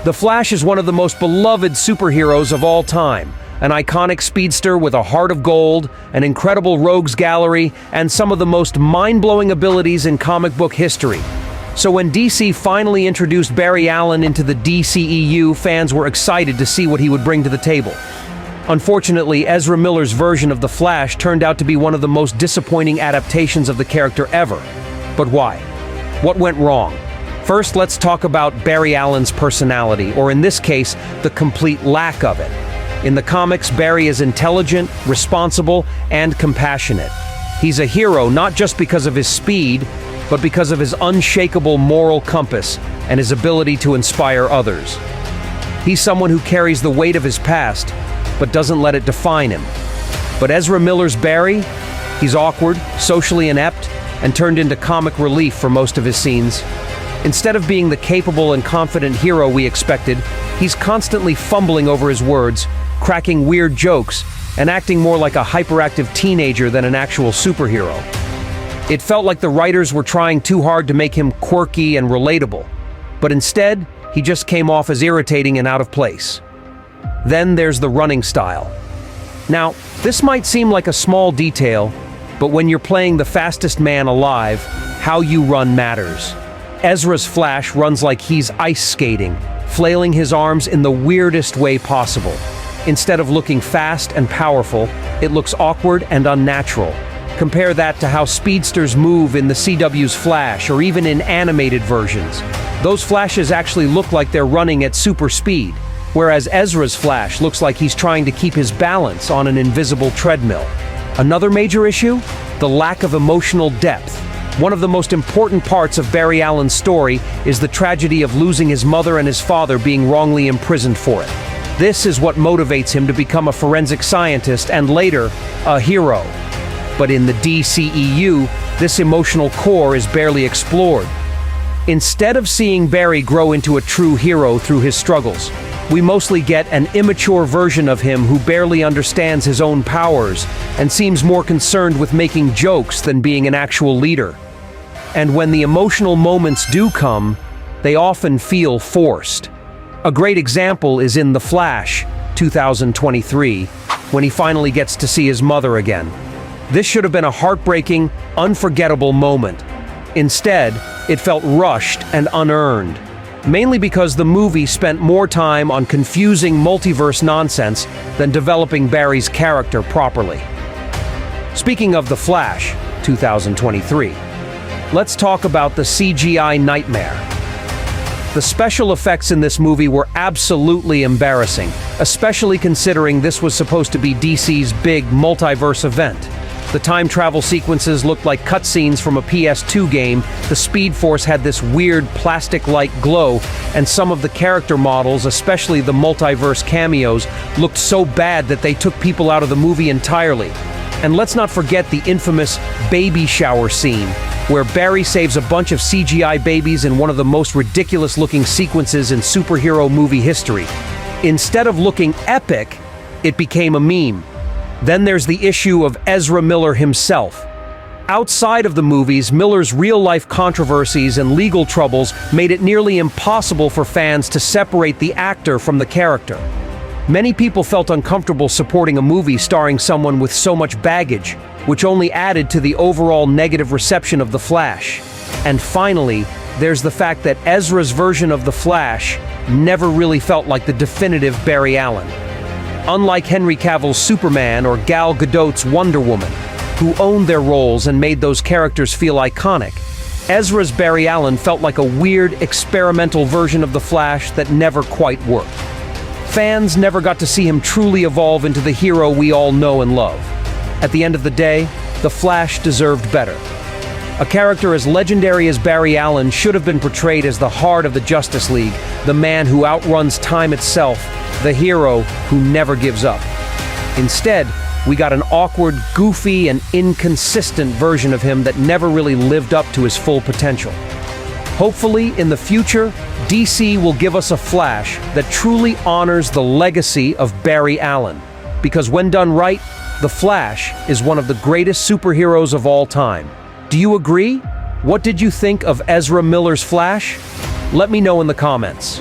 The Flash is one of the most beloved superheroes of all time. An iconic speedster with a heart of gold, an incredible rogues gallery, and some of the most mind-blowing abilities in comic book history. So when DC finally introduced Barry Allen into the DCEU, fans were excited to see what he would bring to the table. Unfortunately, Ezra Miller's version of the Flash turned out to be one of the most disappointing adaptations of the character ever. But why? What went wrong? First, let's talk about Barry Allen's personality, or in this case, the complete lack of it. In the comics, Barry is intelligent, responsible, and compassionate. He's a hero not just because of his speed, but because of his unshakable moral compass and his ability to inspire others. He's someone who carries the weight of his past, but doesn't let it define him. But Ezra Miller's Barry? He's awkward, socially inept, and turned into comic relief for most of his scenes. Instead of being the capable and confident hero we expected, he's constantly fumbling over his words, cracking weird jokes, and acting more like a hyperactive teenager than an actual superhero. It felt like the writers were trying too hard to make him quirky and relatable, but instead, he just came off as irritating and out of place. Then there's the running style. Now, this might seem like a small detail, but when you're playing the fastest man alive, how you run matters. Ezra's Flash runs like he's ice skating, flailing his arms in the weirdest way possible. Instead of looking fast and powerful, it looks awkward and unnatural. Compare that to how speedsters move in the CW's Flash, or even in animated versions. Those Flashes actually look like they're running at super speed, whereas Ezra's Flash looks like he's trying to keep his balance on an invisible treadmill. Another major issue? The lack of emotional depth. One of the most important parts of Barry Allen's story is the tragedy of losing his mother and his father being wrongly imprisoned for it. This is what motivates him to become a forensic scientist and later, a hero. But in the DCEU, this emotional core is barely explored. Instead of seeing Barry grow into a true hero through his struggles, we mostly get an immature version of him who barely understands his own powers and seems more concerned with making jokes than being an actual leader. And when the emotional moments do come, they often feel forced. A great example is in The Flash, 2023, when he finally gets to see his mother again. This should have been a heartbreaking, unforgettable moment. Instead, it felt rushed and unearned, mainly because the movie spent more time on confusing multiverse nonsense than developing Barry's character properly. Speaking of The Flash, 2023, let's talk about the CGI nightmare. The special effects in this movie were absolutely embarrassing, especially considering this was supposed to be DC's big multiverse event. The time travel sequences looked like cutscenes from a PS2 game, the Speed Force had this weird plastic-like glow, and some of the character models, especially the multiverse cameos, looked so bad that they took people out of the movie entirely. And let's not forget the infamous baby shower scene, where Barry saves a bunch of CGI babies in one of the most ridiculous-looking sequences in superhero movie history. Instead of looking epic, it became a meme. Then there's the issue of Ezra Miller himself. Outside of the movies, Miller's real-life controversies and legal troubles made it nearly impossible for fans to separate the actor from the character. Many people felt uncomfortable supporting a movie starring someone with so much baggage, which only added to the overall negative reception of The Flash. And finally, there's the fact that Ezra's version of The Flash never really felt like the definitive Barry Allen. Unlike Henry Cavill's Superman or Gal Gadot's Wonder Woman, who owned their roles and made those characters feel iconic, Ezra's Barry Allen felt like a weird, experimental version of The Flash that never quite worked. Fans never got to see him truly evolve into the hero we all know and love. At the end of the day, The Flash deserved better. A character as legendary as Barry Allen should have been portrayed as the heart of the Justice League, the man who outruns time itself, the hero who never gives up. Instead, we got an awkward, goofy, and inconsistent version of him that never really lived up to his full potential. Hopefully, in the future, DC will give us a Flash that truly honors the legacy of Barry Allen. Because when done right, The Flash is one of the greatest superheroes of all time. Do you agree? What did you think of Ezra Miller's Flash? Let me know in the comments.